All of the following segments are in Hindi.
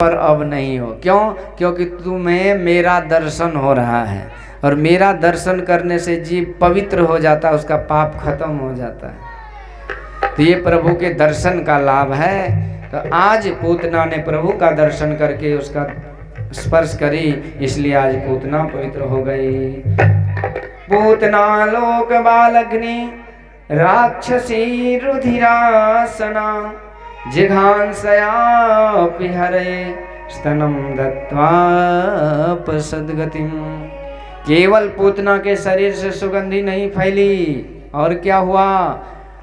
पर अब नहीं हो। क्यों? क्योंकि तुम्हें मेरा दर्शन हो रहा है, और मेरा दर्शन करने से जीव पवित्र हो जाता है, उसका पाप खत्म हो जाता है। तो ये प्रभु के दर्शन का लाभ है। तो आज पूतना ने प्रभु का दर्शन करके उसका स्पर्श करी, इसलिए आज पूतना पवित्र हो गई। पूतना लोक बालग्नि राक्षसी रुधिरासना जिघांसयापि हरे स्तनम दत्वा सद्गतिम। केवल पूतना के शरीर से सुगंधी नहीं फैली, और क्या हुआ?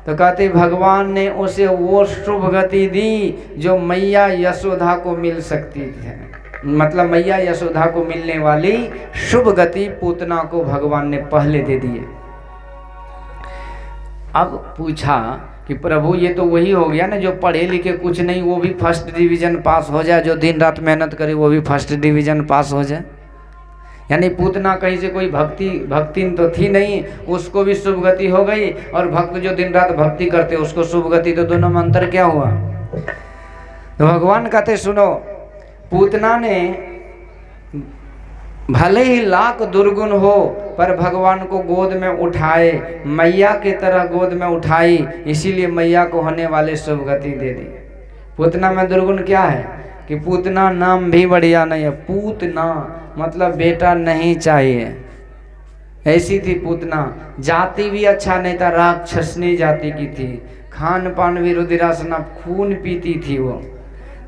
तो कहते भगवान ने उसे वो शुभ गति दी जो मैया यशोदा को मिल सकती है। मतलब मैया यशोदा को मिलने वाली शुभ गति पूतना को भगवान ने पहले दे दी है। अब पूछा कि प्रभु ये तो वही हो गया ना जो पढ़े लिखे कुछ नहीं वो भी फर्स्ट डिवीज़न पास हो जाए, जो दिन रात मेहनत करे वो भी फर्स्ट डिवीज़न पास हो जाए। यानी पूतना कहीं से कोई भक्तिन तो थी नहीं, उसको भी शुभ गति हो गई, और भक्त जो दिन रात भक्ति करते उसको शुभ गति। तो दोनों में अंतर क्या हुआ? तो भगवान कहते सुनो, पूतना ने भले ही लाख दुर्गुण हो पर भगवान को गोद में उठाए, मैया की तरह गोद में उठाई, इसीलिए मैया को होने वाले शुभ गति दे दी। पूतना में दुर्गुण क्या है कि पूतना नाम भी बढ़िया नहीं है। पूतना मतलब बेटा नहीं चाहिए, ऐसी थी पूतना। जाति भी अच्छा नहीं था, राक्षसनी जाति की थी। खान पान भी रुधिरासना, खून पीती थी वो,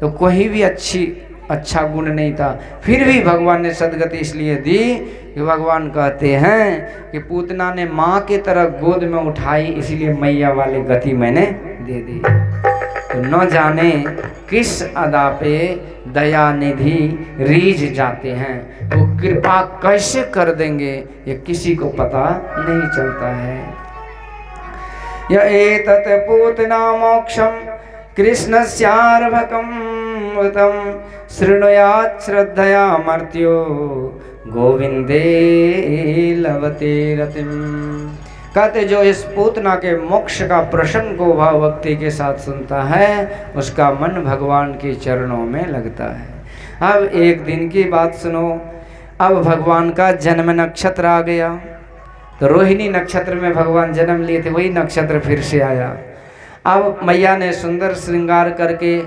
तो कोई भी अच्छा गुण नहीं था। फिर भी भगवान ने सदगति इसलिए दी कि भगवान कहते हैं कि पूतना ने माँ के तरह गोद में उठाई, इसलिए मैया वाली गति मैंने दे दी। तो न जाने किस अदा पे दया निधि रीझ जाते हैं, वो कृपा कैसे कर देंगे ये किसी को पता नहीं चलता है। य एतत् पूतना मोक्षम कृष्णस्यार्भकं वृतं शृणुयात् श्रद्धया मर्त्यो गोविंदे लभते रतिम। कहते जो इस पूतना के मोक्ष का प्रश्न को भाव भक्ति के साथ सुनता है, उसका मन भगवान के चरणों में लगता है। अब एक दिन की बात सुनो। अब भगवान का जन्म नक्षत्र आ गया। तो रोहिणी नक्षत्र में भगवान जन्म लिए थे, वही नक्षत्र फिर से आया। अब मैया ने सुंदर श्रृंगार करके,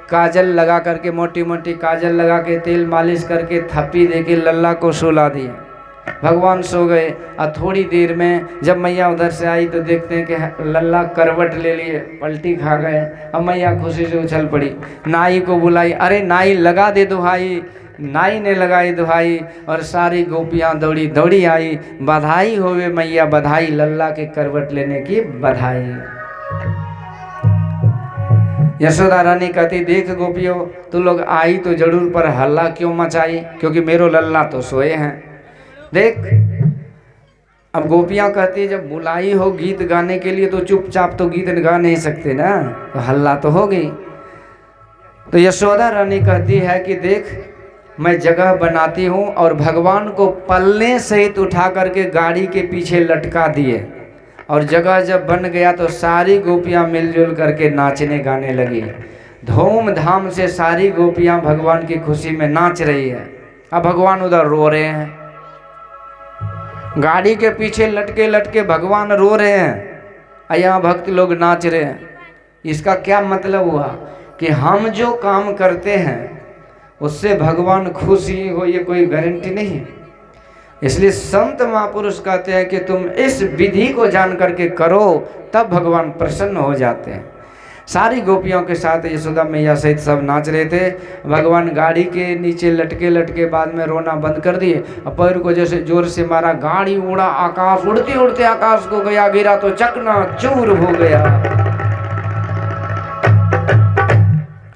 काजल लगा करके, मोटी मोटी काजल लगा के, तेल मालिश करके, थप्पी दे के लल्ला को सुला दिया। भगवान सो गए। और थोड़ी देर में जब मैया उधर से आई तो देखते हैं कि लल्ला करवट ले लिए, पलटी खा गए। अब मैया खुशी से उछल पड़ी, नाई को बुलाई। अरे नाई लगा दे दुहाई। नाई ने लगाई दुहाई, और सारी गोपियाँ दौड़ी दौड़ी आई। बधाई होवे मैया बधाई, लल्ला के करवट लेने की बधाई। यशोदा रानी कहती देख गोपियों, तू लोग आई तो जरूर, पर हल्ला क्यों मचाई? क्योंकि मेरो लल्ला तो सोए हैं। देख, अब गोपियां कहती जब बुलाई हो गीत गाने के लिए तो चुपचाप तो गीत गा नहीं सकते ना, तो हल्ला तो हो गई। तो यशोदा रानी कहती है कि देख, मैं जगह बनाती हूँ, और भगवान को पल्ले सहित उठा करके गाड़ी के पीछे लटका दिए, और जगह जब बन गया तो सारी गोपियां मिलजुल करके नाचने गाने लगी। धूमधाम से सारी गोपियां भगवान की खुशी में नाच रही है। अब भगवान उधर रो रहे हैं, गाड़ी के पीछे लटके लटके भगवान रो रहे हैं, यहाँ भक्त लोग नाच रहे हैं। इसका क्या मतलब हुआ कि हम जो काम करते हैं उससे भगवान खुशी हो, ये कोई गारंटी नहीं है। इसलिए संत महापुरुष कहते हैं कि तुम इस विधि को जान करके करो, तब भगवान प्रसन्न हो जाते हैं। सारी गोपियों के साथ यशोदा मैया सहित सब नाच रहे थे। भगवान गाड़ी के नीचे लटके लटके बाद में रोना बंद कर दिए, और पैर को जैसे जोर से मारा, गाड़ी उड़ा आकाश, उड़ते उड़ते आकाश को गया, गिरा तो चकना चूर हो गया।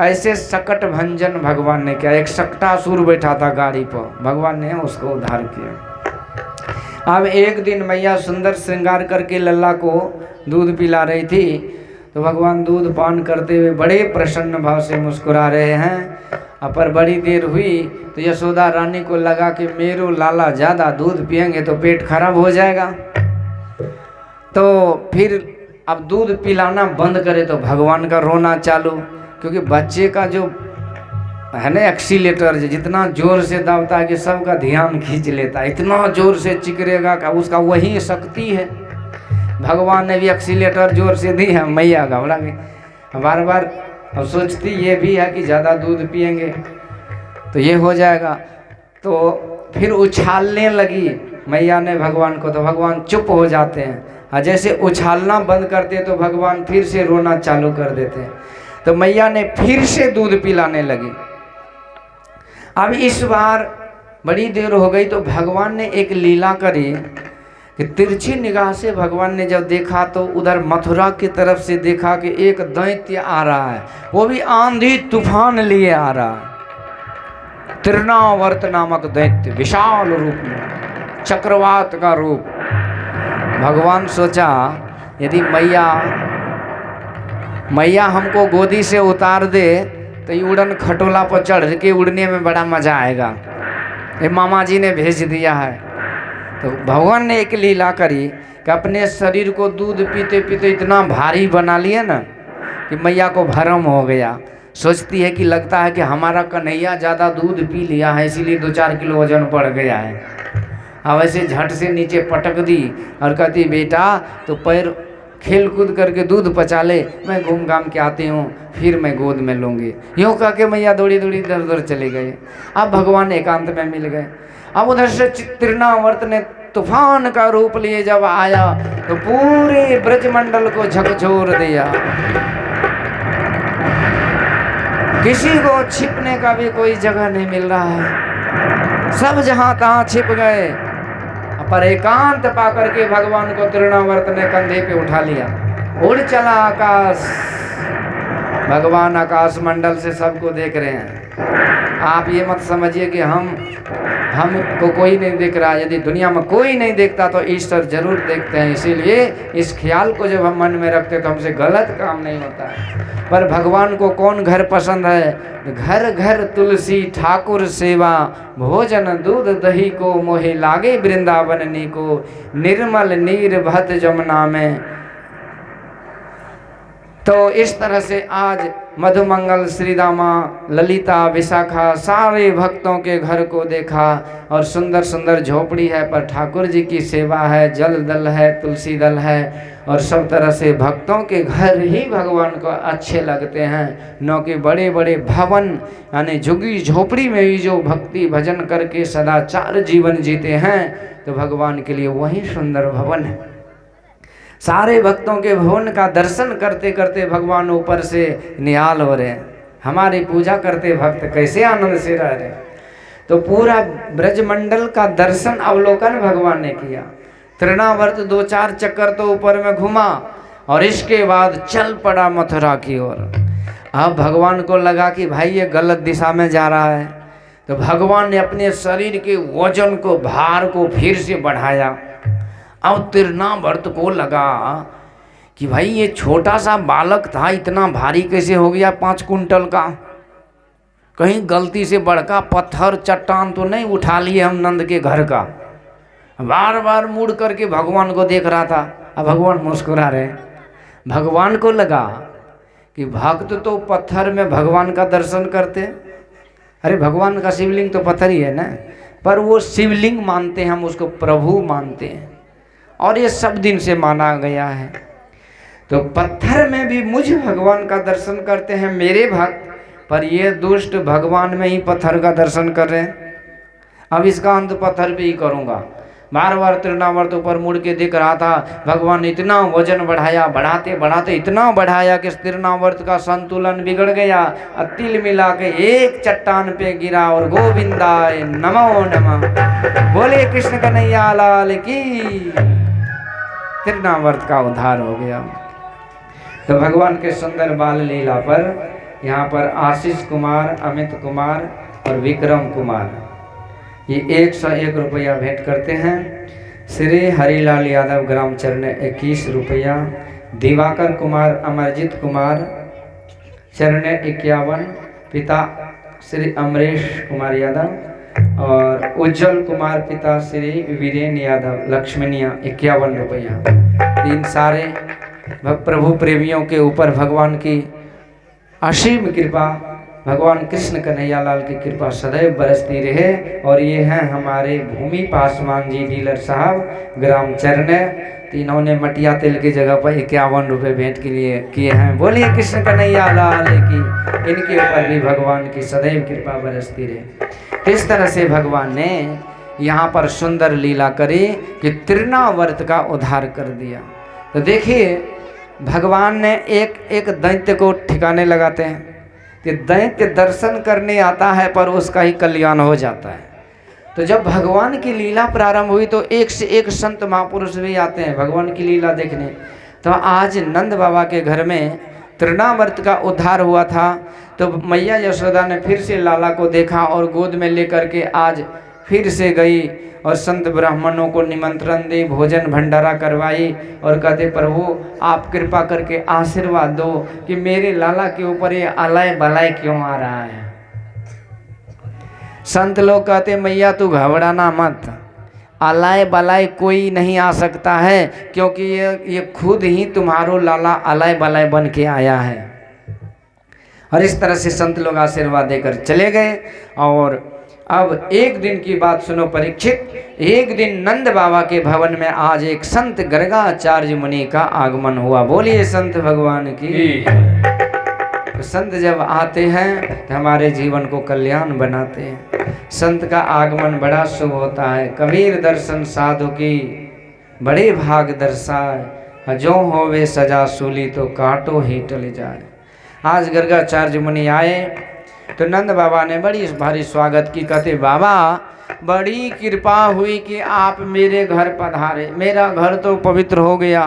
ऐसे सकट भंजन भगवान ने किया। एक सकटासुर बैठा था गाड़ी पर, भगवान ने उसको उद्धार किया। अब एक दिन मैया सुंदर श्रृंगार करके लल्ला को दूध पिला रही थी, तो भगवान दूध पान करते हुए बड़े प्रसन्न भाव से मुस्कुरा रहे हैं। पर बड़ी देर हुई तो यशोदा रानी को लगा कि मेरो लाला ज़्यादा दूध पिएंगे तो पेट खराब हो जाएगा। तो फिर अब दूध पिलाना बंद करे तो भगवान का रोना चालू, क्योंकि बच्चे का जो है ना एक्सीलेटर, जितना जोर से दबता है कि सबका ध्यान खींच लेता है, इतना जोर से चिकरेगा का उसका वही शक्ति है। भगवान ने भी एक्सीलेटर जोर से दी है, मैया घबरा गई बार बार। अब सोचती ये भी है कि ज़्यादा दूध पिएंगे तो ये हो जाएगा, तो फिर उछालने लगी मैया ने भगवान को, तो भगवान चुप हो जाते हैं। और जैसे उछालना बंद करते तो भगवान फिर से रोना चालू कर देते हैं। तो मैया ने फिर से दूध पिलाने लगी। अब इस बार बड़ी देर हो गई तो भगवान ने एक लीला करी कि तिरछी निगाह से भगवान ने जब देखा तो उधर मथुरा की तरफ से देखा कि एक दैत्य आ रहा है, वो भी आंधी तूफान लिए आ रहा है। तृणावर्त नामक दैत्य विशाल रूप में, चक्रवात का रूप। भगवान सोचा यदि मैया हमको गोदी से उतार दे तो ये उड़न खटोला पर चढ़ के उड़ने में बड़ा मजा आएगा, ये मामा जी ने भेज दिया है। तो भगवान ने एक लीला करी कि अपने शरीर को दूध पीते पीते इतना भारी बना लिया ना कि मैया को भरम हो गया। सोचती है कि लगता है कि हमारा कन्हैया ज़्यादा दूध पी लिया है इसीलिए 2-4 किलो वजन बढ़ गया है। अब ऐसे झट से नीचे पटक दी और कहती बेटा तो पैर खेल कूद करके दूध पचा ले, मैं घूम घाम के आती हूँ फिर मैं गोद में लूँगी। यूँ कह के मैया दौड़ी दौड़ी इधर उधर चले गए। अब भगवान एकांत में मिल गए। अब उधर से तृणावर्त ने तूफान का रूप लिए जब आया तो पूरे ब्रजमंडल को झकझोर दिया। किसी को छिपने का भी कोई जगह नहीं मिल रहा है, सब जहां तहां छिप गए। पर एकांत पा करके भगवान को तृणावर्त ने कंधे पे उठा लिया, उड़ चला आकाश। भगवान आकाश मंडल से सबको देख रहे हैं। आप ये मत समझिए कि हमको कोई नहीं देख रहा है। यदि दुनिया में कोई नहीं देखता तो ईश्वर जरूर देखते हैं। इसीलिए इस ख्याल को जब हम मन में रखते तो हमसे गलत काम नहीं होता है। पर भगवान को कौन घर पसंद है? घर घर तुलसी ठाकुर सेवा, भोजन दूध दही को मोहे लागे वृंदावन नी को, निर्मल नीर बहत जमुना में। तो इस तरह से आज मधुमंगल, श्रीदामा, ललिता, विशाखा सारे भक्तों के घर को देखा और सुंदर सुंदर झोपड़ी है पर ठाकुर जी की सेवा है, जल दल है, तुलसी दल है और सब तरह से भक्तों के घर ही भगवान को अच्छे लगते हैं। न कि बड़े बड़े भवन यानी झुग्गी झोपड़ी में भी जो भक्ति भजन करके सदाचार जीवन जीते हैं तो भगवान के लिए वही सुंदर भवन है। सारे भक्तों के भवन का दर्शन करते करते भगवान ऊपर से निहाल हो रहे हैं। हमारी पूजा करते भक्त कैसे आनंद से रह रहे। तो पूरा ब्रजमंडल का दर्शन अवलोकन भगवान ने किया। तृणावर्त 2-4 चक्कर तो ऊपर में घुमा और इसके बाद चल पड़ा मथुरा की ओर। अब भगवान को लगा कि भाई ये गलत दिशा में जा रहा है। तो भगवान ने अपने शरीर के वजन को, भार को फिर से बढ़ाया। अब तृणावर्त को लगा कि भाई ये छोटा सा बालक था, इतना भारी कैसे हो गया 5 कुंटल का? कहीं गलती से बड़का पत्थर चट्टान तो नहीं उठा लिए हम नंद के घर का? बार बार मुड़ करके भगवान को देख रहा था। अब भगवान मुस्कुरा रहे। भगवान को लगा कि भक्त तो पत्थर में भगवान का दर्शन करते। अरे भगवान का शिवलिंग तो पत्थर ही है ना, पर वो शिवलिंग मानते हैं, हम उसको प्रभु मानते हैं और ये सब दिन से माना गया है। तो पत्थर में भी मुझ भगवान का दर्शन करते हैं मेरे भक्त, पर ये दुष्ट भगवान में ही पत्थर का दर्शन कर रहे हैं। अब इसका अंत पत्थर पे ही करूँगा। बार बार तृणावर्त ऊपर मुड़ के दिख रहा था। भगवान ने इतना वजन बढ़ाया, बढ़ाते बढ़ाते इतना बढ़ाया कि तृणावर्त का संतुलन बिगड़ गया। तिल मिला के एक चट्टान पे गिरा और गोविंदाय नमो नमः बोले कृष्ण कन्हैया लाल की। तृणावर्त का उद्धार हो गया। तो भगवान के सुंदर बाल लीला पर यहाँ पर आशीष कुमार, अमित कुमार और विक्रम कुमार ये 101 रुपया भेंट करते हैं। श्री हरिलाल यादव ग्राम चरण 21 रुपया, दिवाकर कुमार, अमरजीत कुमार चरण 51, पिता श्री अमरेश कुमार यादव और उज्जवल कुमार पिता श्री वीरेन यादव लक्ष्मणिया 51 रुपया। इन सारे प्रभु प्रेमियों के ऊपर भगवान की असीम कृपा भगवान कृष्ण कन्हैया लाल की कृपा सदैव बरसती रहे। और ये हैं हमारे भूमि पासवान जी डीलर साहब, ग्राम चरने। तो इन्होंने मटिया तेल की जगह पर 51 रुपये भेंट के लिए किए हैं। बोलिए कृष्ण कन्हैया लाल की। इनके ऊपर भी भगवान की सदैव कृपा बरसती रहे। इस तरह से भगवान ने यहाँ पर सुंदर लीला करी कि तृणावर्त का उद्धार कर दिया। तो देखिए भगवान ने एक एक दैत्य को ठिकाने लगाते हैं कि दैत्य दर्शन करने आता है पर उसका ही कल्याण हो जाता है। तो जब भगवान की लीला प्रारंभ हुई तो एक से एक संत महापुरुष भी आते हैं भगवान की लीला देखने। तो आज नंद बाबा के घर में तृणावर्त का उद्धार हुआ था। तो मैया यशोदा ने फिर से लाला को देखा और गोद में लेकर के आज फिर से गई और संत ब्राह्मणों को निमंत्रण दी, भोजन भंडारा करवाई और कहते प्रभु आप कृपा करके आशीर्वाद दो कि मेरे लाला के ऊपर ये आलय बलय क्यों आ रहा है। संत लोग कहते मैया तू घबराना मत, आलय बलय कोई नहीं आ सकता है क्योंकि ये खुद ही तुम्हारो लाला आलय बलय बन के आया है। और इस तरह से संत लोग आशीर्वाद देकर चले गए। और अब एक दिन की बात सुनो परीक्षित। एक दिन नंद बाबा के भवन में आज एक संत गर्गाचार्य मुनि का आगमन हुआ। बोलिए संत भगवान की। तो संत जब आते हैं तो हमारे जीवन को कल्याण बनाते हैं। संत का आगमन बड़ा शुभ होता है। कबीर दर्शन साधु की बड़े भाग दर्शाए, जो होवे सजा सूली तो काटो ही टल जाए। आज गर्गाचार्य मुनि आए तो नंद बाबा ने बड़ी भारी स्वागत की। कहते बाबा बड़ी कृपा हुई कि आप मेरे घर पधारे। मेरा घर तो पवित्र हो गया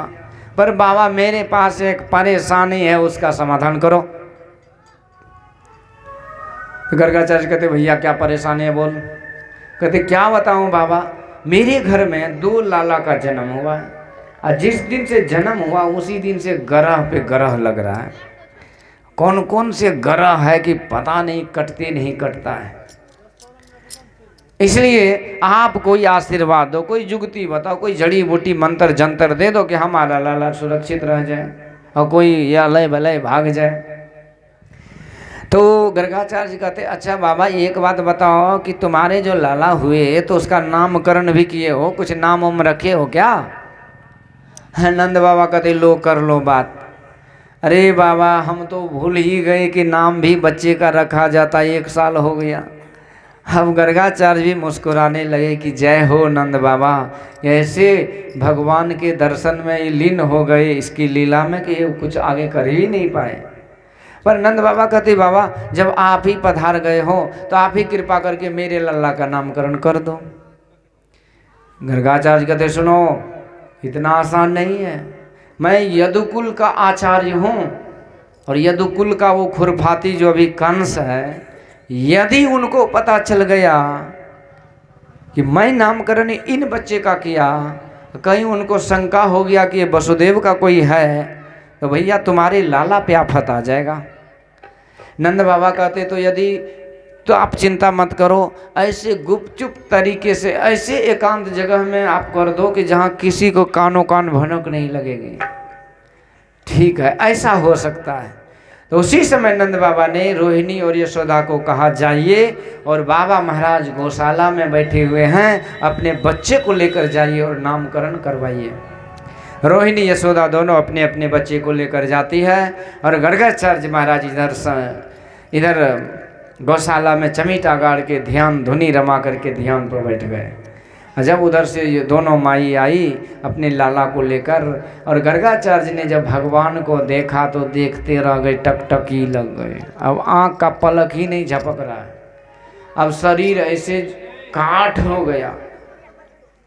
पर बाबा मेरे पास एक परेशानी है, उसका समाधान करो। तो गर्गाचार्य कहते भैया क्या परेशानी है बोल। कहते क्या बताऊं बाबा, मेरे घर में 2 लाला का जन्म हुआ है और जिस दिन से जन्म हुआ उसी दिन से ग्रह पे ग्रह लग रहा है। कौन कौन से ग्रह है कि पता नहीं, कटते नहीं कटता है। इसलिए आप कोई आशीर्वाद दो, कोई जुगती बताओ, कोई जड़ी बूटी मंत्र जंतर दे दो कि हमारा लाला सुरक्षित रह जाए और कोई या लय बलय भाग जाए। तो गर्गाचार्य जी कहते अच्छा बाबा एक बात बताओ कि तुम्हारे जो लाला हुए तो उसका नामकरण भी किए हो, कुछ नाम वाम रखे हो क्या। नंद बाबा कहते लो कर लो बात। अरे बाबा हम तो भूल ही गए कि नाम भी बच्चे का रखा जाता, 1 साल हो गया। अब गर्गाचार्य भी मुस्कुराने लगे कि जय हो नंद बाबा, ऐसे भगवान के दर्शन में लीन हो गए इसकी लीला में कि ये कुछ आगे कर ही नहीं पाए। पर नंद बाबा कहते बाबा जब आप ही पधार गए हो तो आप ही कृपा करके मेरे लल्ला का नामकरण कर दो। गर्गाचार्य कहते सुनो इतना आसान नहीं है, मैं यदुकुल का आचार्य हूँ और यदुकुल का वो खुरफाती जो अभी कंस है, यदि उनको पता चल गया कि मैं नामकरण इन बच्चे का किया, कहीं उनको शंका हो गया कि ये वसुदेव का कोई है तो भैया तुम्हारे लाला पे आफत आ जाएगा। नंद बाबा कहते तो यदि तो आप चिंता मत करो, ऐसे गुपचुप तरीके से ऐसे एकांत जगह में आप कर दो कि जहाँ किसी को कानों कान भनक नहीं लगेगी। ठीक है ऐसा हो सकता है। तो उसी समय नंद बाबा ने रोहिणी और यशोदा को कहा जाइए और बाबा महाराज गौशाला में बैठे हुए हैं, अपने बच्चे को लेकर जाइए और नामकरण करवाइए। रोहिणी यशोदा दोनों अपने अपने बच्चे को लेकर जाती है और गर्गाचार्य महाराज इधर गौशाला में चमीटा गाड़ के ध्यान धुनी रमा करके ध्यान पर बैठ गए। जब उधर से ये दोनों माई आई अपने लाला को लेकर और गर्गाचार्य ने जब भगवान को देखा तो देखते रह गए, टकटकी लग गए। अब आँख का पलक ही नहीं झपक रहा है, अब शरीर ऐसे काठ हो गया।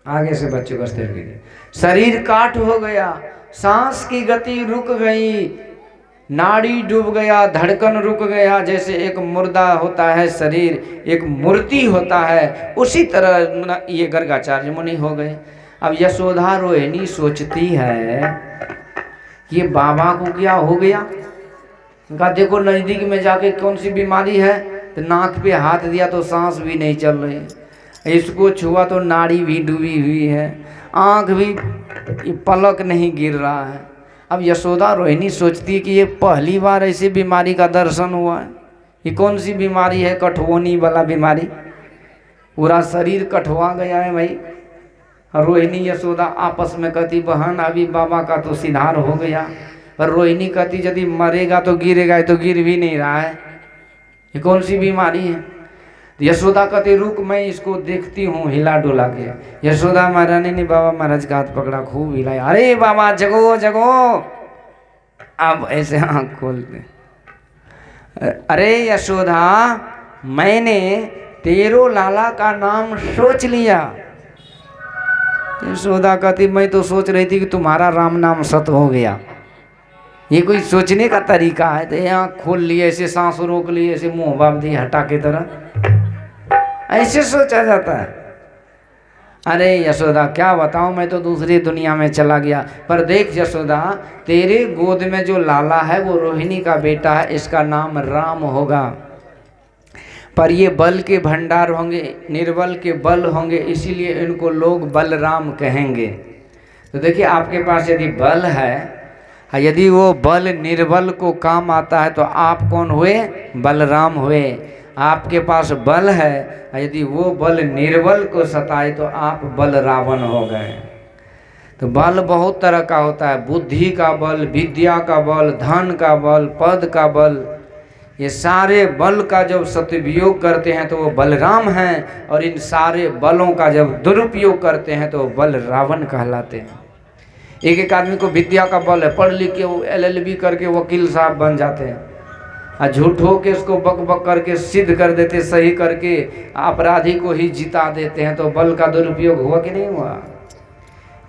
आगे से बच्चों को स्थिर कीजिए। शरीर काठ हो गया, सांस की गति रुक गई, नाड़ी डूब गया, धड़कन रुक गया। जैसे एक मुर्दा होता है शरीर, एक मूर्ति होता है, उसी तरह ये गर्गाचार्य मुनि हो गए। अब यशोदा रोहिणी सोचती है कि ये बाबा को क्या हो गया। उनका देखो नज़दीक में जाके कौन सी बीमारी है, तो नाक पे हाथ दिया तो सांस भी नहीं चल रही, इसको छुआ तो नाड़ी भी डूबी हुई है, आँख भी पलक नहीं गिर रहा है। अब यशोदा रोहिणी सोचती है कि ये पहली बार ऐसी बीमारी का दर्शन हुआ है, ये कौन सी बीमारी है? कठवोनी वाला बीमारी, पूरा शरीर कठवा गया है भाई। रोहिणी यशोदा आपस में कहती बहन अभी बाबा का तो सिधार हो गया, पर रोहिणी कहती यदि मरेगा तो गिरेगा, तो गिर भी नहीं रहा है, ये कौन सी बीमारी है? यशोदा कहती रुक मैं इसको देखती हूँ हिला डुला के। यशोदा महारानी ने बाबा महाराज का हाथ पकड़ा, खूब हिलाया, अरे बाबा जगो जगो। अब ऐसे आँख खोलते, अरे यशोदा मैंने तेरो लाला का नाम सोच लिया। यशोदा कहती मैं तो सोच रही थी कि तुम्हारा राम नाम सत हो गया। ये कोई सोचने का तरीका है? तो आँख खोल लिए, ऐसे सांस रोक लिए, ऐसे मुंह बाप दी हटा के तरह, ऐसे सोचा जाता है? अरे यशोदा क्या बताऊं, मैं तो दूसरी दुनिया में चला गया। पर देख यशोदा तेरे गोद में जो लाला है वो रोहिणी का बेटा है, इसका नाम राम होगा। पर ये बल के भंडार होंगे, निर्बल के बल होंगे, इसीलिए इनको लोग बलराम कहेंगे। तो देखिए आपके पास यदि बल है, यदि वो बल निर्बल को काम आता है तो आप कौन हुए? बलराम हुए। आपके पास बल है, यदि वो बल निर्बल को सताए तो आप बल रावण हो गए। तो बल बहुत तरह का होता है, बुद्धि का बल, विद्या का बल, धन का बल, पद का बल। ये सारे बल का जब सदुपयोग करते हैं तो वो बलराम हैं, और इन सारे बलों का जब दुरुपयोग करते हैं तो वो बल रावण कहलाते हैं। एक एक आदमी को विद्या का बल है, पढ़ लिख के वो LLB करके वकील साहब बन जाते हैं, और झूठ हो के उसको बक बक करके सिद्ध कर देते, सही करके अपराधी को ही जिता देते हैं। तो बल का दुरुपयोग हुआ कि नहीं हुआ?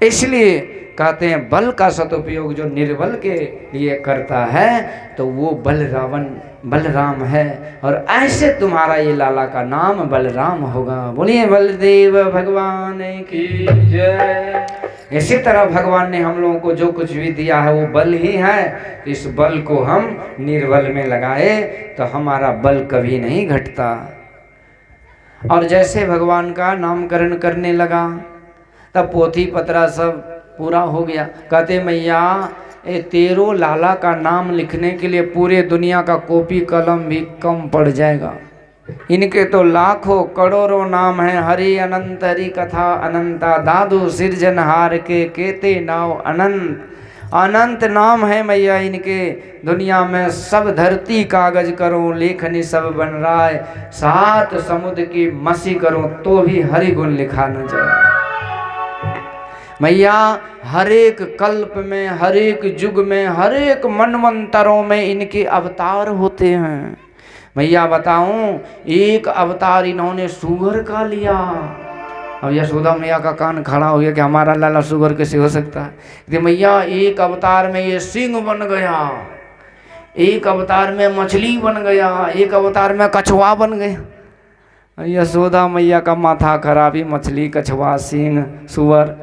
इसलिए कहते हैं बल का सदुपयोग जो निर्बल के लिए करता है तो वो बलराम है। और ऐसे तुम्हारा ये लाला का नाम बलराम होगा। बोलिए बलदेव भगवान की जय। इसी तरह भगवान ने हम लोगों को जो कुछ भी दिया है वो बल ही है। इस बल को हम निर्बल में लगाए तो हमारा बल कभी नहीं घटता। और जैसे भगवान का नामकरण करने लगा तब पोथी पत्रा सब पूरा हो गया। कहते मैया तेरो लाला का नाम लिखने के लिए पूरे दुनिया का कॉपी कलम भी कम पड़ जाएगा। इनके तो लाखों करोड़ों नाम हैं। हरि अनंत हरि कथा अनंता, दादू सिरजनहार के केते नाव अनंत। अनंत नाम है मैया इनके दुनिया में। सब धरती कागज करो लेखनी सब बन रहा है। 7 समुद्र की मसी करो तो भी हरि गुण लिखा न जाए। मैया हर एक कल्प में, हर एक युग में, हर एक मनवंतरों में इनके अवतार होते हैं। मैया बताऊं, एक अवतार इन्होंने सुअर का लिया। अब यशोदा मैया का कान खड़ा हो गया कि हमारा लाला सुअर कैसे हो सकता है। कि मैया एक अवतार में ये सिंह बन गया, एक अवतार में मछली बन गया, एक अवतार में कछुआ बन गया। यशोदा मैया का माथा खराब ही, मछली, कछुआ, सिंह, सुअर,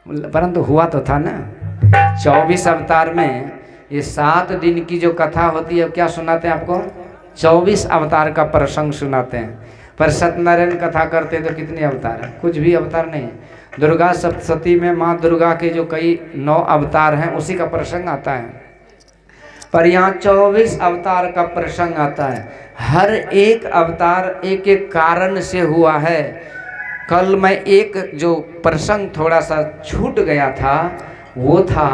परंतु हुआ तो था ना। 24 अवतार में ये 7 दिन की जो कथा होती है, क्या सुनाते हैं आपको? 24 अवतार का प्रसंग सुनाते हैं। पर सत्यनारायण कथा करते हैं तो कितने अवतार हैं? कुछ भी अवतार नहीं है। दुर्गा सप्तशती में माँ दुर्गा के जो कई 9 अवतार हैं उसी का प्रसंग आता है। पर यहाँ 24 अवतार का प्रसंग आता है। हर एक अवतार एक एक कारण से हुआ है। कल मैं एक जो प्रसंग थोड़ा सा छूट गया था वो था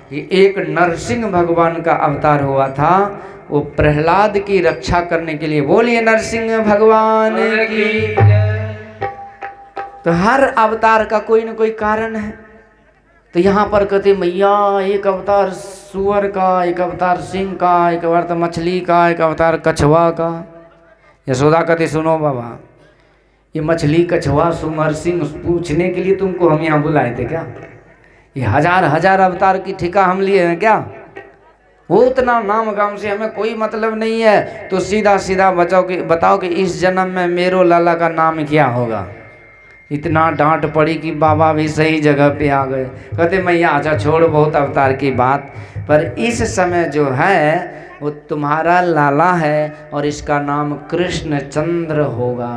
कि एक नरसिंह भगवान का अवतार हुआ था। वो प्रहलाद की रक्षा करने के लिए। बोलिए नरसिंह भगवान की। तो हर अवतार का कोई न कोई कारण है। तो यहाँ पर कहते मैया एक अवतार सुअर का, एक अवतार सिंह का, एक अवतार मछली का, एक अवतार कछुआ का। यशोदा कहते सुनो बाबा, ये मछली, कछुआ, सुअर, सिंह पूछने के लिए तुमको हम यहाँ बुलाए थे क्या? ये हजार अवतार की ठिका हम लिए हैं क्या? वो उतना नाम गाम से हमें कोई मतलब नहीं है। तो सीधा सीधा बताओ कि इस जन्म में मेरो लाला का नाम क्या होगा? इतना डांट पड़ी कि बाबा भी सही जगह पे आ गए। कहते मैया अच्छा छोड़ बहुत अवतार की बात, पर इस समय जो है वो तुम्हारा लाला है और इसका नाम कृष्णचंद्र होगा।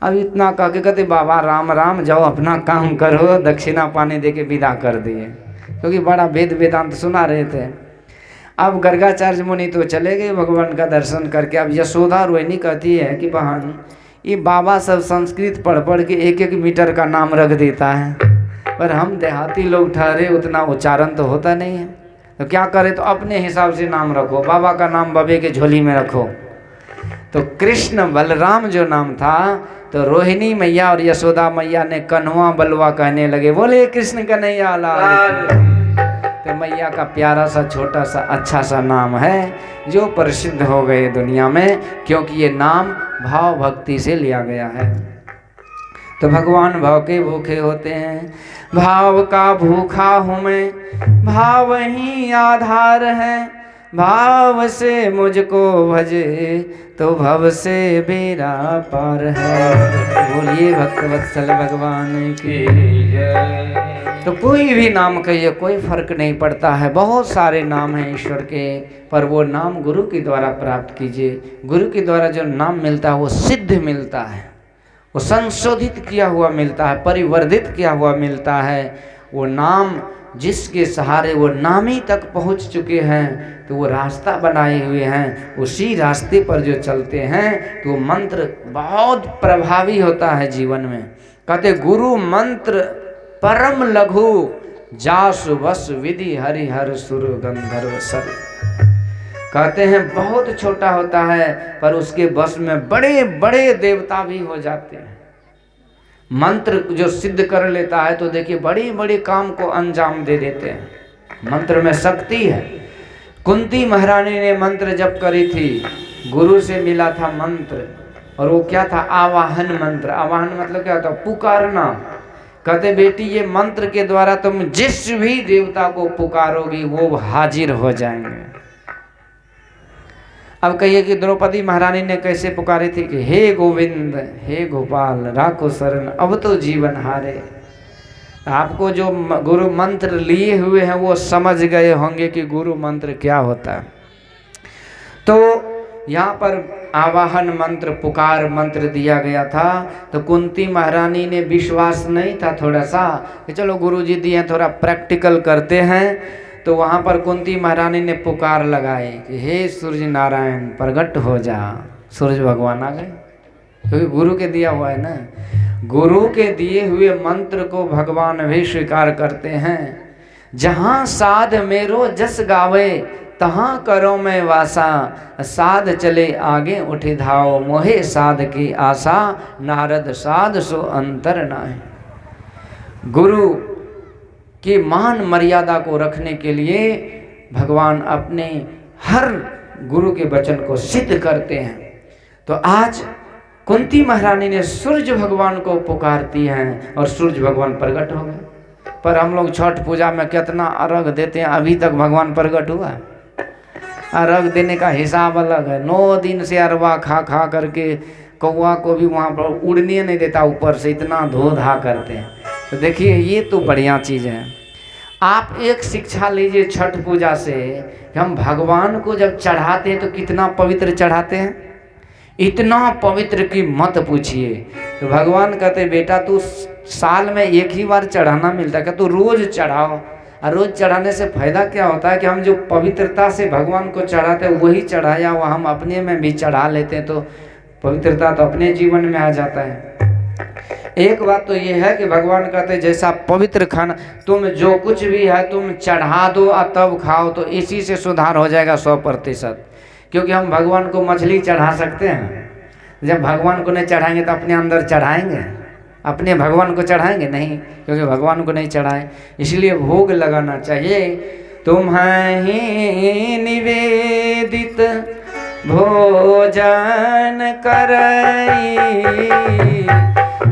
अब इतना कह के कहते बाबा राम राम, जाओ अपना काम करो। दक्षिणा पानी दे के विदा कर दिए, क्योंकि बड़ा वेद वेदांत सुना रहे थे। अब गर्गाचार्य मुनि तो चले गए भगवान का दर्शन करके। अब यशोदा रोहिणी कहती है कि बहन, ये बाबा सब संस्कृत पढ़ पढ़ के 1-1 मीटर का नाम रख देता है, पर हम देहाती लोग ठहरे, उतना उच्चारण तो होता नहीं है, तो क्या करें? तो अपने हिसाब से नाम रखो, बाबा का नाम बबे के झोली में रखो। तो कृष्ण बलराम जो नाम था, तो रोहिणी मैया और यशोदा मैया ने कन्हवा बलवा कहने लगे, बोले कृष्ण कन्हैया लाल। तो मैया का प्यारा सा छोटा सा अच्छा सा नाम है जो प्रसिद्ध हो गए दुनिया में, क्योंकि ये नाम भाव भक्ति से लिया गया है। तो भगवान भाव के भूखे होते हैं, भाव का भूखा हूँ मैं, भाव ही आधार है, भाव से मुझको भजे तो भव से बेड़ा पार है। बोलिए भक्तवत्सल भगवान की जय। तो कोई भी नाम कहिए, कोई फर्क नहीं पड़ता है, बहुत सारे नाम हैं ईश्वर के, पर वो नाम गुरु के द्वारा प्राप्त कीजिए। गुरु के द्वारा जो नाम मिलता है वो सिद्ध मिलता है, वो संशोधित किया हुआ मिलता है, परिवर्धित किया हुआ मिलता है। वो नाम जिसके सहारे वो नामी तक पहुंच चुके हैं, तो वो रास्ता बनाए हुए हैं, उसी रास्ते पर जो चलते हैं तो मंत्र बहुत प्रभावी होता है जीवन में। कहते गुरु मंत्र परम लघु, जासु बस विधि हरिहर सुर गंधर्व सर। कहते हैं बहुत छोटा होता है, पर उसके बस में बड़े बड़े देवता भी हो जाते हैं। मंत्र जो सिद्ध कर लेता है तो देखिए बड़े बड़े काम को अंजाम दे देते हैं। मंत्र में शक्ति है। कुंती महारानी ने मंत्र जप करी थी, गुरु से मिला था मंत्र, और वो क्या था? आवाहन मंत्र। आवाहन मतलब क्या होता? पुकारना। कहते बेटी ये मंत्र के द्वारा तुम जिस भी देवता को पुकारोगी वो हाजिर हो जाएंगे। अब कहिए कि द्रौपदी महारानी ने कैसे पुकारी थी कि हे गोविंद हे गोपाल राखो शरण अब तो जीवन हारे। आपको जो गुरु मंत्र लिए हुए हैं वो समझ गए होंगे कि गुरु मंत्र क्या होता है। तो यहाँ पर आवाहन मंत्र, पुकार मंत्र दिया गया था। तो कुंती महारानी ने विश्वास नहीं था थोड़ा सा कि चलो गुरुजी दिए थोड़ा प्रैक्टिकल करते हैं। तो वहाँ पर कुंती महारानी ने पुकार लगाए कि हे सूर्य नारायण प्रकट हो जा। सूर्य भगवान आ गए, क्योंकि गुरु के दिया हुआ है ना। गुरु के दिए हुए मंत्र को भगवान भी स्वीकार करते हैं। जहाँ साध मेरो जस गावे तहाँ करो मैं वासा, साध चले आगे उठे धाओ मोहे साध की आशा, नारद साध सो अंतर नाहि। गुरु की मान मर्यादा को रखने के लिए भगवान अपने हर गुरु के वचन को सिद्ध करते हैं। तो आज कुंती महारानी ने सूर्य भगवान को पुकारती हैं और सूर्य भगवान प्रकट हो गए। पर हम लोग छठ पूजा में कितना अर्घ देते हैं, अभी तक भगवान प्रकट हुआ? अर्घ देने का हिसाब अलग है। 9 दिन से अरवा खा खा करके कौआ को भी वहाँ पर उड़ने नहीं देता, ऊपर से इतना धो धा करते हैं। तो देखिए ये तो बढ़िया चीज़ है। आप एक शिक्षा लीजिए छठ पूजा से कि हम भगवान को जब चढ़ाते हैं तो कितना पवित्र चढ़ाते हैं। इतना पवित्र की मत पूछिए। तो भगवान कहते बेटा तू साल में एक ही बार चढ़ाना मिलता है, क्या तू रोज चढ़ाओ। और रोज चढ़ाने से फायदा क्या होता है कि हम जो पवित्रता से भगवान को चढ़ाते हैं वही चढ़ाया हुआ हम अपने में भी चढ़ा लेते हैं, तो पवित्रता तो अपने जीवन में आ जाता है। एक बात तो ये है कि भगवान कहते हैं जैसा पवित्र खाना तुम जो कुछ भी है तुम चढ़ा दो और तब खाओ, तो इसी से सुधार हो जाएगा 100%। क्योंकि हम भगवान को मछली चढ़ा सकते हैं, जब भगवान को नहीं चढ़ाएंगे तो अपने अंदर चढ़ाएंगे, अपने भगवान को चढ़ाएंगे नहीं, क्योंकि भगवान को नहीं चढ़ाए। इसलिए भोग लगाना चाहिए। तुम्हें ही निवेदित भोजन करई,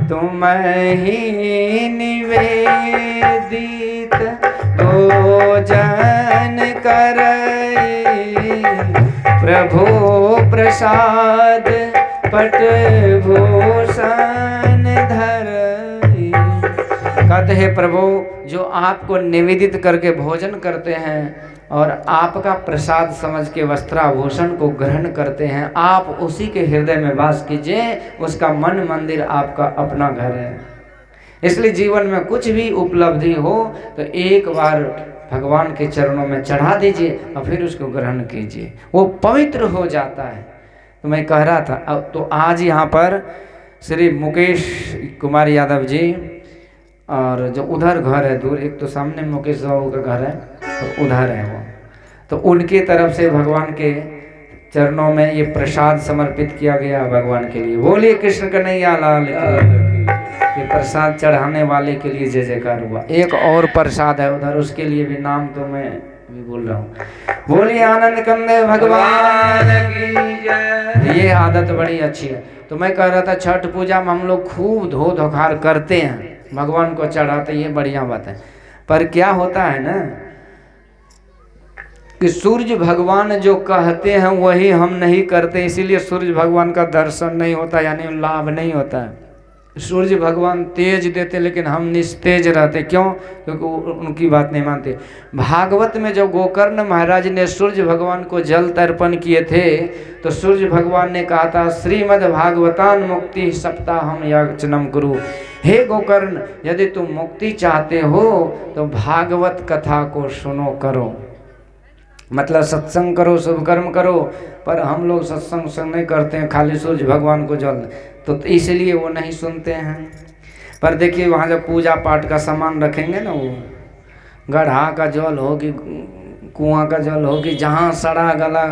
तुम्हें ही निवेदित भोजन करई, प्रभु प्रसाद पट भूषण धरई। कहते हैं प्रभु जो आपको निवेदित करके भोजन करते हैं और आपका प्रसाद समझ के वस्त्राभूषण को ग्रहण करते हैं, आप उसी के हृदय में वास कीजिए। उसका मन मंदिर आपका अपना घर है। इसलिए जीवन में कुछ भी उपलब्धि हो तो एक बार भगवान के चरणों में चढ़ा दीजिए और फिर उसको ग्रहण कीजिए, वो पवित्र हो जाता है। तो मैं कह रहा था, अब तो आज यहाँ पर श्री मुकेश कुमार यादव जी, और जो उधर घर है दूर, एक तो सामने मुकेश बाबू का घर है तो उधर है वो, तो उनकी तरफ से भगवान के चरणों में ये प्रसाद समर्पित किया गया भगवान के लिए। बोलिए कृष्ण कन्हैया लाल की। ये प्रसाद चढ़ाने वाले के लिए जय जयकार हुआ। एक और प्रसाद है उधर, उसके लिए भी नाम तो मैं भी बोल रहा हूँ। बोलिए आनंद कंदे भगवान की जय। ये आदत बड़ी अच्छी है। तो मैं कह रहा था छठ पूजा में हम लोग खूब धो धोखार करते हैं, भगवान को चढ़ाते, ये बढ़िया बात है। पर क्या होता है ना कि सूर्य भगवान जो कहते हैं वही हम नहीं करते, इसीलिए सूर्य भगवान का दर्शन नहीं होता, यानी लाभ नहीं होता है। सूर्य भगवान तेज देते लेकिन हम निस्तेज रहते। क्यों? क्योंकि उनकी बात नहीं मानते। भागवत में जब गोकर्ण महाराज ने सूर्य भगवान को जल तर्पण किए थे तो सूर्य भगवान ने कहा था, श्रीमद् भागवतान मुक्ति सप्ताहम याचनम कुरु। हे गोकर्ण, यदि तुम मुक्ति चाहते हो तो भागवत कथा को सुनो करो, मतलब सत्संग करो, शुभ कर्म करो। पर हम लोग सत्संग नहीं करते हैं, खाली सूर्य भगवान को जल, तो इसलिए वो नहीं सुनते हैं। पर देखिए वहाँ जब पूजा पाठ का सामान रखेंगे ना, वो गढ़ा का जल हो कि कुआं का जल हो कि जहाँ सड़ा गला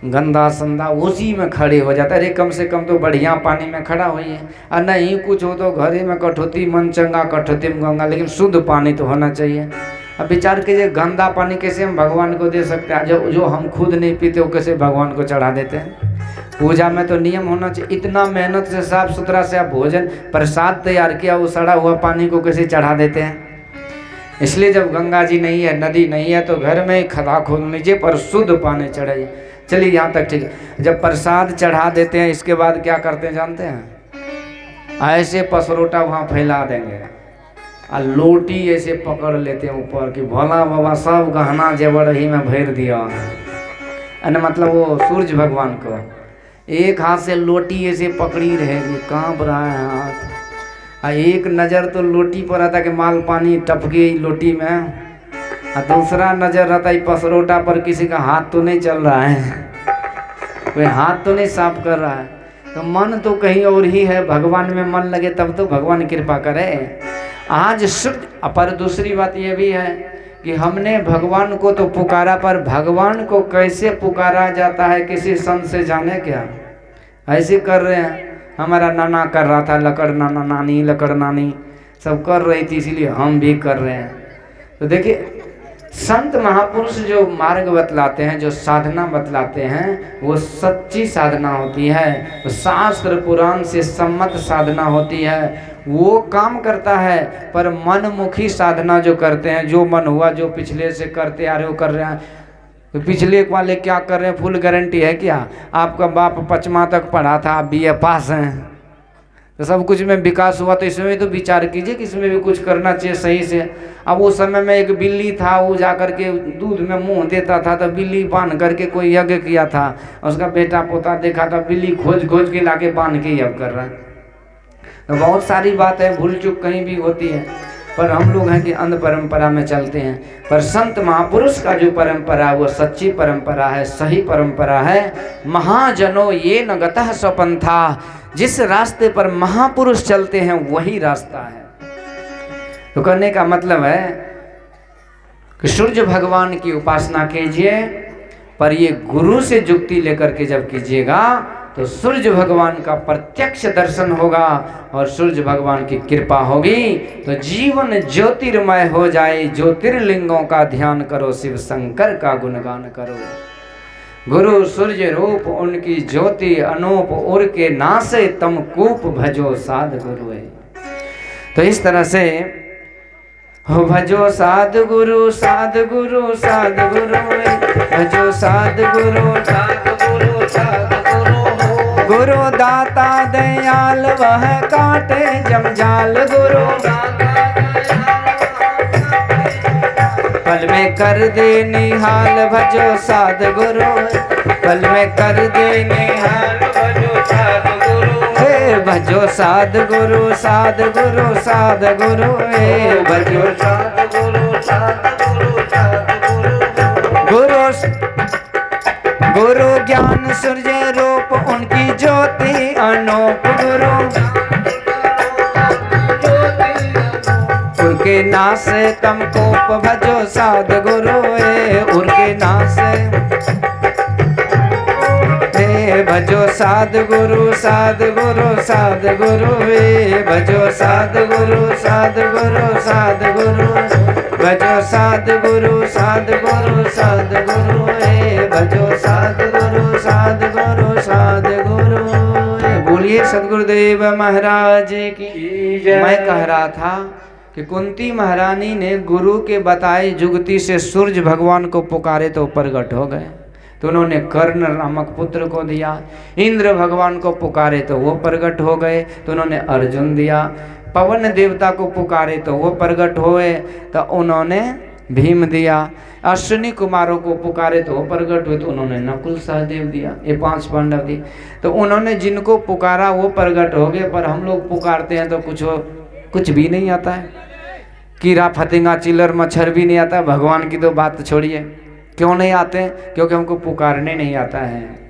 गंदा संदा उसी में खड़े हो जाता है। अरे कम से कम तो बढ़िया पानी में खड़ा होइए, और नहीं कुछ हो तो घरे में कठौती मन चंगा कठौती में गंगा, लेकिन शुद्ध पानी तो होना चाहिए। अब विचार कीजिए, गंदा पानी कैसे हम भगवान को दे सकते हैं? जो हम खुद नहीं पीते वो कैसे भगवान को चढ़ा देते हैं? पूजा में तो नियम होना चाहिए। इतना मेहनत से साफ सुथरा से आप भोजन प्रसाद तैयार किया, वो सड़ा हुआ पानी को कैसे चढ़ा देते हैं? इसलिए जब गंगा जी नहीं है, नदी नहीं है, तो घर में खदा खोल लीजिए पर शुद्ध पानी चढ़ाइए। चलिए यहाँ तक ठीक है। जब प्रसाद चढ़ा देते हैं इसके बाद क्या करते हैं जानते हैं? ऐसे पसरोटा वहाँ फैला देंगे और लोटी ऐसे पकड़ लेते हैं ऊपर कि भोला बाबा सब गहना जेवर ही में भर दिया है। मतलब वो सूर्य भगवान को एक हाथ से लोटी ऐसे पकड़ी रहेगी, कांप रहा है हाथ, और एक नज़र तो लोटी पर रहता कि माल पानी टपके लोटी में, और दूसरा नज़र रहता है पसरोटा पर, किसी का हाथ तो नहीं चल रहा है, कोई हाथ तो नहीं साफ कर रहा है। तो मन तो कहीं और ही है, भगवान में मन लगे तब तो भगवान कृपा करे। आज सूर्य पर दूसरी बात यह भी है कि हमने भगवान को तो पुकारा, पर भगवान को कैसे पुकारा जाता है किसी संत से जाने क्या? ऐसे कर रहे हैं, हमारा नाना कर रहा था, लकड़ नाना नानी लकड़ नानी सब कर रही थी, इसीलिए हम भी कर रहे हैं। तो देखिए संत महापुरुष जो मार्ग बतलाते हैं, जो साधना बतलाते हैं, वो सच्ची साधना होती है, वो शास्त्र पुराण से सम्मत साधना होती है, वो काम करता है। पर मनमुखी साधना जो करते हैं, जो मन हुआ जो पिछले से करते आ रहे हो कर रहे हैं, तो पिछले वाले क्या कर रहे हैं फुल गारंटी है क्या? आपका बाप 5वां तक पढ़ा था, आप BA पास हैं, तो सब कुछ में विकास हुआ, तो इसमें भी तो विचार कीजिए कि इसमें भी कुछ करना चाहिए सही से। अब उस समय में एक बिल्ली था, वो जा करके दूध में मुंह देता था, तो बिल्ली बांध करके कोई यज्ञ किया था, उसका बेटा पोता देखा था, बिल्ली खोज खोज के लाके बांध के यज्ञ कर रहा है। तो बहुत सारी बात है, भूल चूक कहीं भी होती है, पर हम लोग हैं कि अंध परंपरा में चलते हैं। पर संत महापुरुष का जो परंपरा है वो सच्ची परंपरा है, सही परंपरा है। महाजनों ये न गतः स्वपंथा, जिस रास्ते पर महापुरुष चलते हैं वही रास्ता है। तो कहने का मतलब है कि सूर्य भगवान की उपासना कीजिए, पर ये गुरु से जुक्ति लेकर के जब कीजिएगा तो सूर्य भगवान का प्रत्यक्ष दर्शन होगा, और सूर्य भगवान की कृपा होगी तो जीवन ज्योतिर्मय हो जाए। ज्योतिर्लिंगों का ध्यान करो, शिव शंकर का गुणगान करो। गुरु सूर्य रूप उनकी ज्योति अनूप, उर के नासे तम कूप भजो साध गुरु। तो इस तरह से हो भजो साध गुरु साध गुरु साध गुरु, भजो साध गुरु साध गुरु साध गुरु। गुरु दाता दयाल वह काटे जंजाल, गुरु पल में कर दे निहाल, भजो साध गुरु पल में कर दे निहाल, भजो साध गुरु। हे भजो साध गुरु साध गुरु साध गुरु, हे भजो साध गुरु साध गुरु साध चांद सूर्य रूप उनकी ज्योति अनूप गुरु। उनके नास तम कोप भजो साध गुरु उनके नास भजो साध गुरु साध गुरु साध गुरु भजो साध गुरु साध गुरु साध गुरु भजो साध गुरु साध गुरु साध गुरु भजो साध गुरु साध गुरु साध गुरु। बोलिए सद्गुरुदेव महाराज की जय। मैं कह रहा था कि कुंती महारानी ने गुरु के बताए जुगती से सूर्य भगवान को पुकारे तो प्रकट हो गए, तो उन्होंने कर्ण नामक पुत्र को दिया। इंद्र भगवान को पुकारे तो वो प्रकट हो गए, तो उन्होंने अर्जुन दिया। पवन देवता को पुकारे तो वो प्रकट हुए, तो उन्होंने भीम दिया। अश्विनी कुमारों को पुकारे तो वो प्रकट हुए, तो उन्होंने नकुल सहदेव दिया। ये 5 पांडव दिए। तो उन्होंने जिनको पुकारा वो प्रकट हो गए, पर हम लोग पुकारते हैं तो कुछ भी नहीं आता है। कीड़ा फतिंगा चिल्लर मच्छर भी नहीं आता। भगवान की तो बात छोड़िए, क्यों नहीं आते? क्योंकि हमको पुकारने नहीं आता है।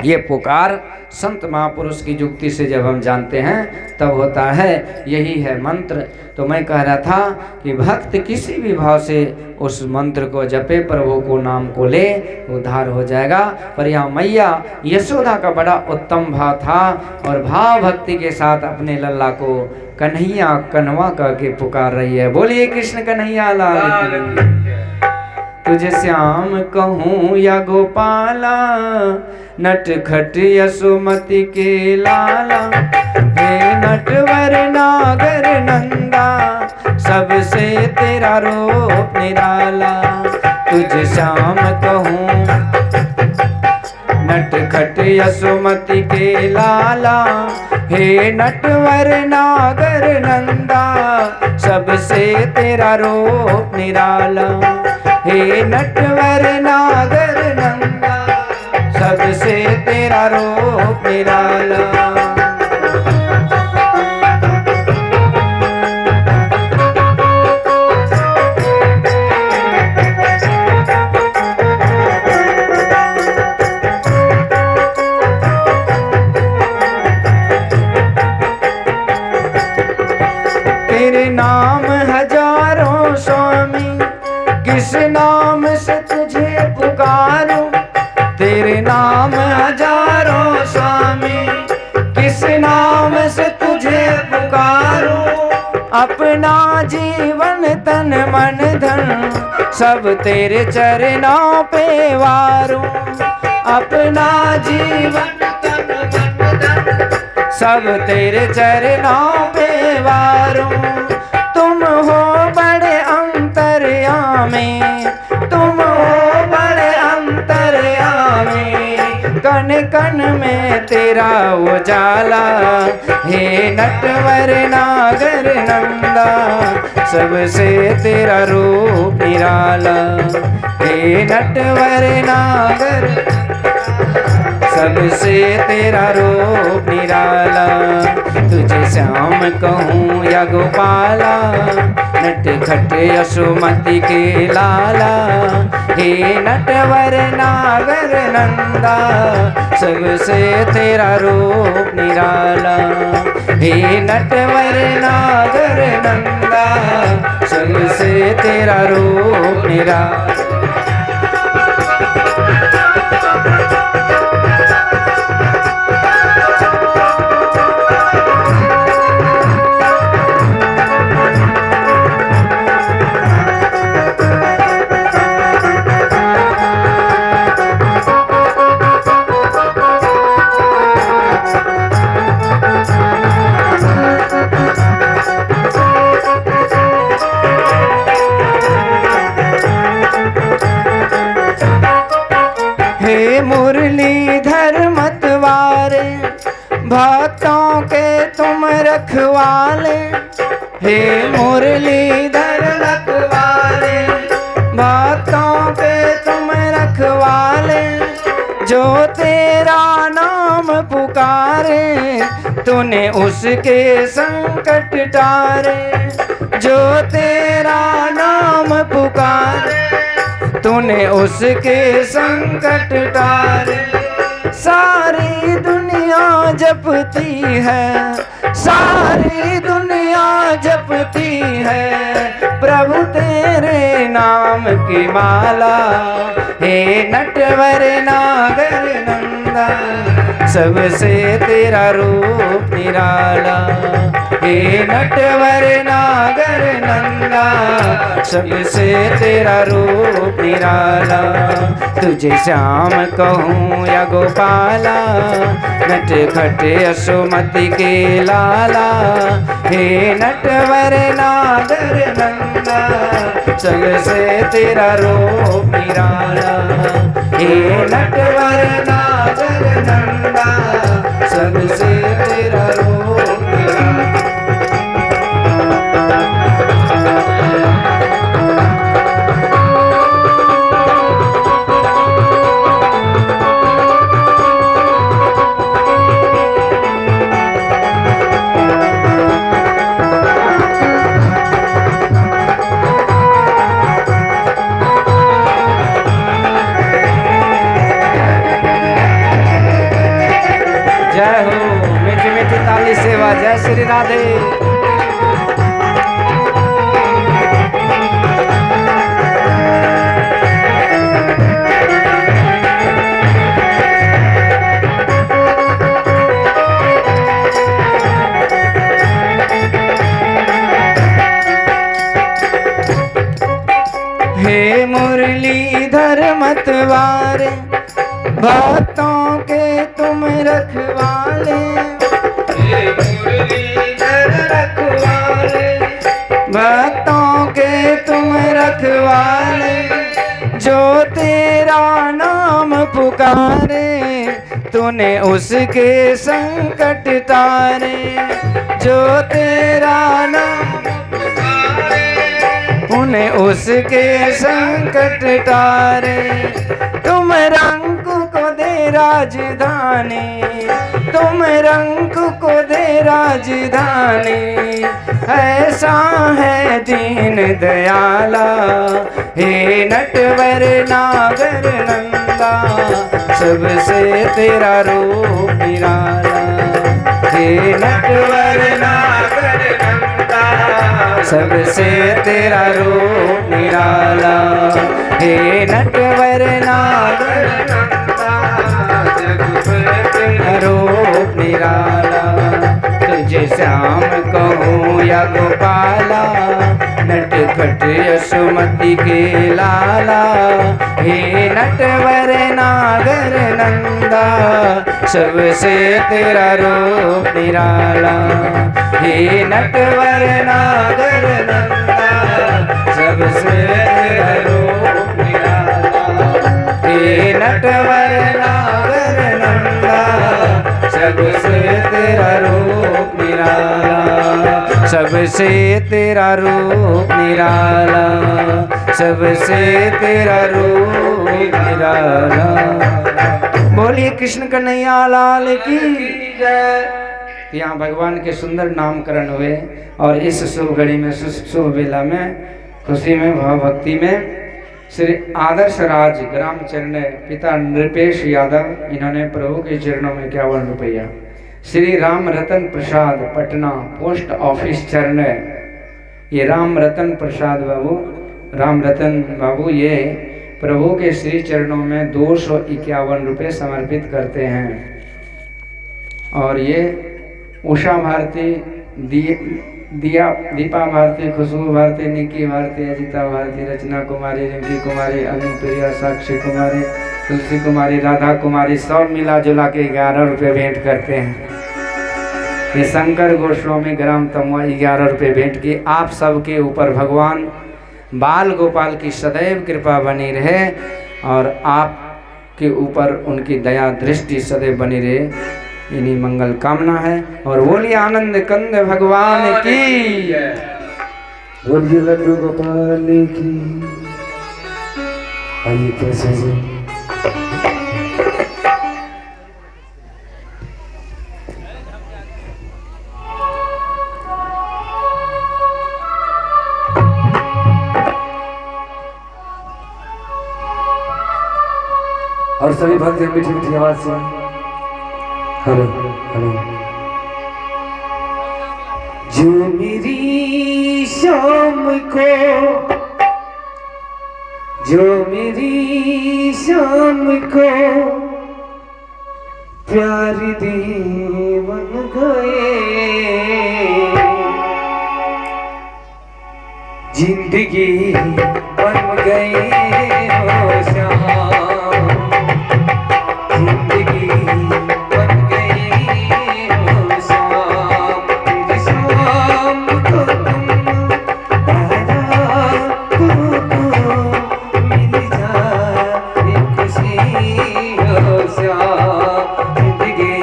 ये पुकार संत महापुरुष की जुक्ति से जब हम जानते हैं तब होता है। यही है मंत्र। तो मैं कह रहा था कि भक्त किसी भी भाव से उस मंत्र को जपे, प्रभु को नाम को ले, उद्धार हो जाएगा। पर यहाँ मैया यशोदा का बड़ा उत्तम भाव था और भाव भक्ति के साथ अपने लल्ला को कन्हैया कन्हवा करके पुकार रही है। बोलिए कृष्ण कन्हैया लाल की। तुझे श्याम कहूँ या गोपाला, नटखट यशोमति के लाला। हे नटवर नागर नंदा, सबसे तेरा रूप निराला। तुझे श्याम कहूँ नटखट यशोमति के लाला। हे नटवर नागर नंदा, सबसे तेरा रूप निराला। हे नटवर नागर नंदा, सबसे तेरा रूप निराला। तेरे नाम हजारों स्वामी, किस नाम से तुझे पुकारूं। तेरे नाम हजारों स्वामी, किस नाम से तुझे पुकारूं। अपना जीवन तन मन धन, सब तेरे चरणों पे वारूं। अपना जीवन तन मन धन, सब तेरे चरणों पे वारूं। तुम हो बड़े अंतर्यामी, तुम हो बड़े अंतर्यामी। कण कण में तेरा उजाला। हे नटवर नागर नंदा, सबसे तेरा रूप निराला। हे नटवर नागर, सबसे तेरा रूप निराला। तुझे श्याम कहूँ या गोपाला, नटखट यशोमति के लाला। हे नटवर नागर नंदा, सबसे तेरा रूप निराला। हे नटवर नागर नंदा, सबसे तेरा रूप निराला। मुरलीधर मतवारे, भक्तों के तुम रखवाले। हे मुरलीधर मतवारे, भक्तों के तुम रखवाले। जो तेरा नाम पुकारे, तूने उसके संकट टारे। जो तेरा नाम पुकारे, तूने उसके संकट टारे। सारी दुनिया जपती है, सारी दुनिया जपती है प्रभु तेरे नाम की माला। हे नटवर नागर नंदा सबसे तेरा रूप निराला। हे नटवर नागर नंदा सबसे तेरा रूप निराला। तुझे श्याम कहूँ या गोपाला, नट खट यशोमति के लाला। हे नटवर नागर नंदा सबसे तेरा रूप निराला। हे नटवर नागर नंदा सबसे तेरा रूप निराला। जय हो मीठी मीठी ताली सेवा। जय श्री राधे। हे मुरलीधर मतवारे भक्तों के तुम रखवाले। हे मुरलीधर रखवाले भक्तों के तुम रखवाले। जो तेरा नाम पुकारे तूने उसके संकट तारे। जो तेरा नाम उन्हें उसके संकट तारे। तुम रंग को दे राजधानी, तुम रंग को दे राजधानी। ऐसा है दीन दयाला। हे नटवर नागर नंदा सबसे तेरा रूप निराला। हे नटवर नागर नंदा सबसे तेरा रूप निराला। हे नटवर नागर नंदा तेरा रूप निराला। तुझे श्याम कहूँ या गोपाला, नट खट यशोमति के लाला। हे नटवर नागर नंदा सबसे तेरा रूप निराला। हे नटवर नागर नंदा सबसे तेरा रूप निराला। हे नटवर नागर नंदा सबसे तेरा रूप निराला। सबसे तेरा रूप निराला। सबसे तेरा रूप निराला। बोलिए कृष्ण कन्हैया लाल की जय। यहाँ भगवान के सुंदर नामकरण हुए और इस शुभ घड़ी में शुभ वेला में खुशी में भाव भक्ति में श्री आदर्श राज ग्राम चरण पिता नृपेश यादव इन्होंने प्रभु के चरणों में 51 रुपया। श्री राम रतन प्रसाद पटना पोस्ट ऑफिस चरण, ये राम रतन प्रसाद बाबू, राम रतन बाबू ये प्रभु के श्री चरणों में 251 रुपये समर्पित करते हैं। और ये उषा भारती, दीपा भारती, खुशबू भारती, निकी भारती, अजिता भारती, रचना कुमारी, रिंकी कुमारी, अनुप्रिया, साक्षी कुमारी, तुलसी कुमारी, राधा कुमारी सब मिला जुला के 11 रुपये भेंट करते हैं। ये शंकर गोस्वामी ग्राम तमुआ 11 रुपये भेंट की। आप सबके ऊपर भगवान बाल गोपाल की सदैव कृपा बनी रहे और आपके ऊपर उनकी दया दृष्टि सदैव बनी रहे, इन्हीं मंगल कामना है। और बोलिए आनंद कंद भगवान की, बोलिए लड्डू गोपाल की। आइए कैसे और सभी भक्त मीठी मीठी आवाज से हेलो हेलो। जो मेरी शाम को, जो मेरी शाम को प्यार दे बन गए, जिंदगी बन गए हो श्याम, जिंदगी बन गई हो श्याम। तेरी शाम को तुम पैदा को मिल जाए खुशी हो श्याम, जिंदगी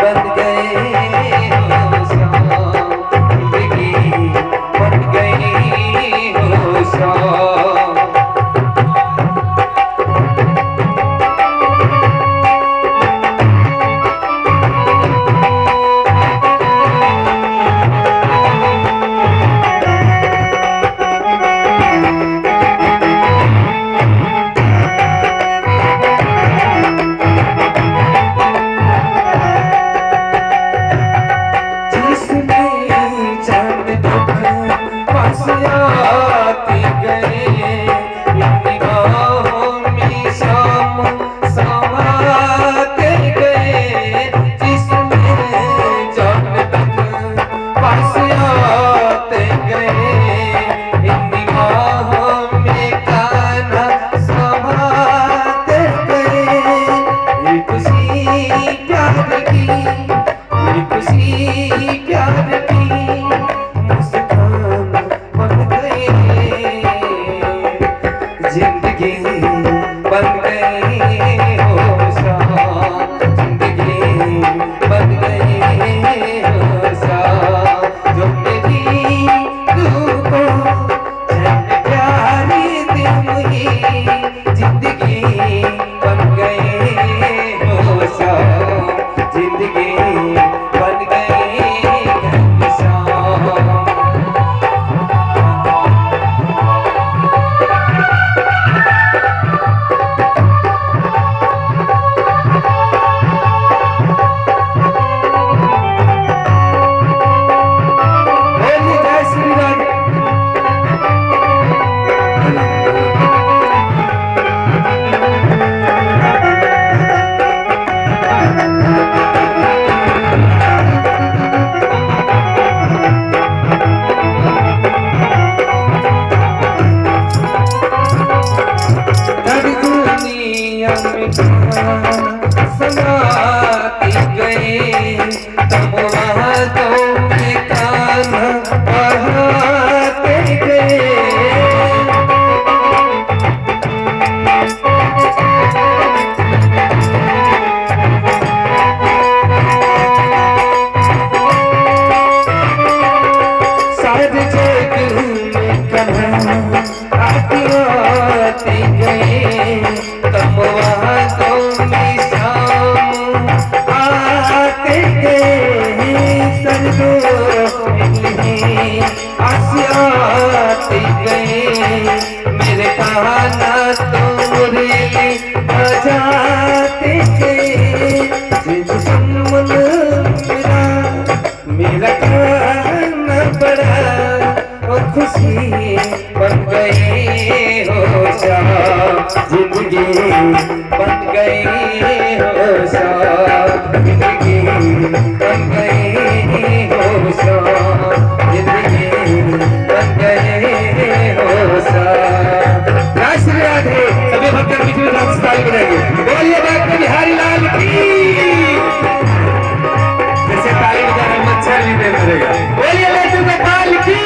बन गई हो श्याम, जिंदगी बन गई हो श्याम। जिंदगी बन गई हो श्याम, जिंदगी बन गई हो श्याम। जो मेरी रूह को जन प्यारी दी हुई, जिंदगी बन गई हो श्याम, जिंदगी बन गई श्याम। समाती गए तब वहाँ तो कान्हा बहाते गए। सारे जग में कान्हा आते गए तब वहाँ तो आसियाते गए मेरे कहना तो मुरली बजाते गए। मेरा कहना बड़ा और खुशी बन गई हो श्याम, जिंदगी बन गई हो श्याम, जिंदगी बन गई हो श्याम, जिंदगी बन गई हो श्याम। जय श्री राधे। सभी भक्त बीच में ताली बजाएंगे, बोलिए बाबा बिहारी लाल की। जैसे ताली बजा रहे मच्छर भी दे मिलेगा, बोलिए लड्डू गोपाल की।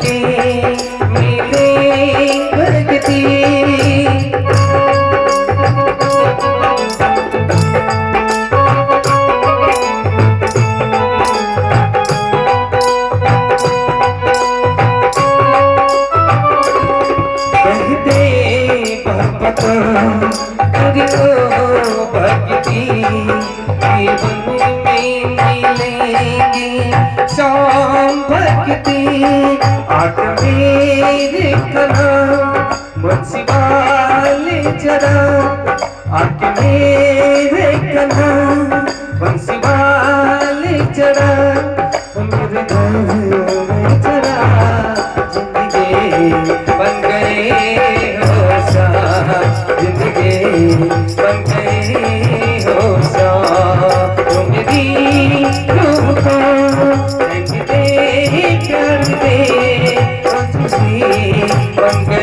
के मिले भक्ति भक्ति जीवन में मिलेंगे शाम भक्ति आठ मेरे कना मुझसे वाले जरा आठ मेरे कना मुझसे वाले जरा मेरे घर में जरा जिंदगी बन गए हो सा जिंदगी बन गए हो सा तुम मेरी रूह को रख दे कर दे तुझे बन गए